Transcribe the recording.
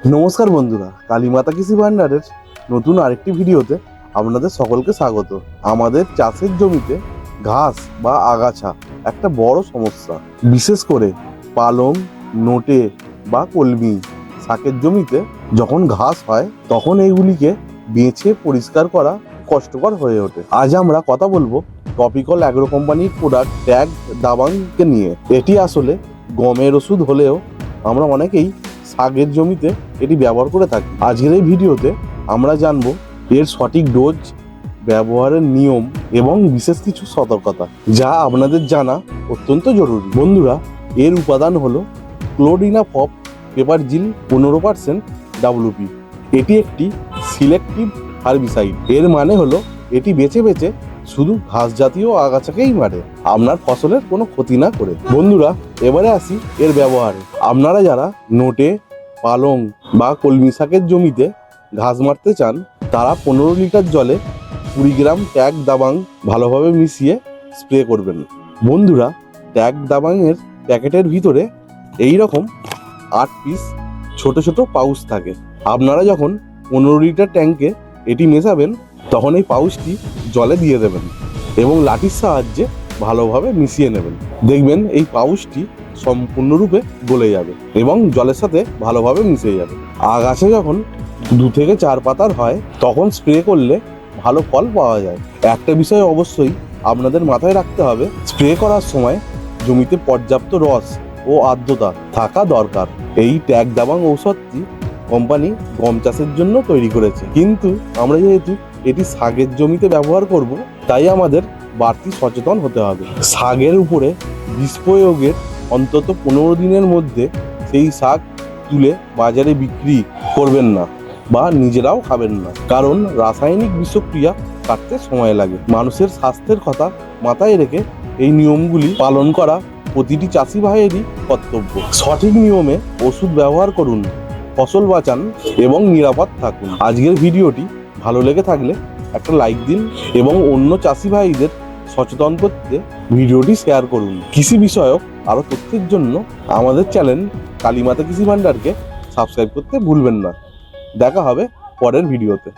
নমস্কার বন্ধুরা, কালীমাতা কৃষি ভান্ডারের নতুন আরেকটি ভিডিওতে আপনাদের সকলকে স্বাগত। আমাদের চাষের জমিতে ঘাস বা আগাছা একটা বড় সমস্যা। বিশেষ করে পালং, নোটে বা কলমি শাকের জমিতে যখন ঘাস হয় তখন এইগুলিকে বেছে পরিষ্কার করা কষ্টকর হয়ে ওঠে। আজ আমরা কথা বলবো টপিক্যাল অ্যাগ্রো কোম্পানির প্রোডাক্ট ট্যাগ দাবাংকে নিয়ে। এটি আসলে গমের ওষুধ হলেও আমরা অনেকেই শাকের জমিতে এটি ব্যবহার করে থাকি। আজকের এই ভিডিওতে আমরা জানবো এর সঠিক ডোজ, ব্যবহারের নিয়ম এবং বিশেষ কিছু সতর্কতা যা আপনাদের জানা অত্যন্ত জরুরি। বন্ধুরা, এর উপাদান হলো ক্লোরিনাফপ পেপারজিল 15% WP। এটি একটি সিলেক্টিভ হার্বিসাইড। এর মানে হলো এটি বেছে বেছে শুধু ঘাস জাতীয় আগাছাকেই মারে, আপনার ফসলের কোনো ক্ষতি না করে। বন্ধুরা, এবারে আসি এর ব্যবহারে। আপনারা যারা নোটে, পালং বা কলমি শাকের জমিতে ঘাস মারতে চান তারা 15 লিটার জলে 20 গ্রাম ট্যাগ দাবাং ভালোভাবে মিশিয়ে স্প্রে করবেন। বন্ধুরা, ট্যাগ দাবাংয়ের প্যাকেটের ভিতরে এই রকম 8 পিস ছোট ছোট পাউচ থাকে। আপনারা যখন 15 লিটার ট্যাঙ্কে এটি মেশাবেন তখন এই পাউচটি জলে দিয়ে দেবেন এবং লাঠির সাহায্যে ভালোভাবে মিশিয়ে নেবেন। দেখবেন এই পাউচটি সম্পূর্ণরূপে গলে যাবে এবং জলের সাথে ভালোভাবে মিশে যাবে। আগাছা যখন 2 থেকে 4 পাতার হয় তখন স্প্রে করলে ভালো ফল পাওয়া যায়। একটা বিষয় অবশ্যই আপনাদের মাথায় রাখতে হবে, স্প্রে করার সময় জমিতে পর্যাপ্ত রস ও আর্দ্রতা থাকা দরকার। এই ট্যাগ দাবাং ঔষধটি কোম্পানি গম চাষের জন্য তৈরি করেছে, কিন্তু আমরা যেহেতু এটি শাকের জমিতে ব্যবহার করব তাই আমাদের বাড়তি সচেতন হতে হবে। শাকের উপরে বিষ প্রয়োগের অন্তত 15 দিনের মধ্যে সেই শাক তুলে বাজারে বিক্রি করবেন না বা নিজেরাও খাবেন না, কারণ রাসায়নিক বিষক্রিয়া কাটতে সময় লাগে। মানুষের স্বাস্থ্যের কথা মাথায় রেখে এই নিয়মগুলি পালন করা প্রতিটি চাষি ভাইয়েরই কর্তব্য। সঠিক নিয়মে ওষুধ ব্যবহার করুন, ফসল বাঁচান এবং নিরাপদ থাকুন। আজকের ভিডিওটি ভালো লেগে থাকলে একটা লাইক দিন এবং অন্য চাষি ভাইদের সচেতন করতে ভিডিওটি শেয়ার করুন। কৃষি বিষয়ক আরও তথ্যের জন্য আমাদের চ্যানেল কালীমাতা কৃষি ভান্ডারকে সাবস্ক্রাইব করতে ভুলবেন না। দেখা হবে পরের ভিডিওতে।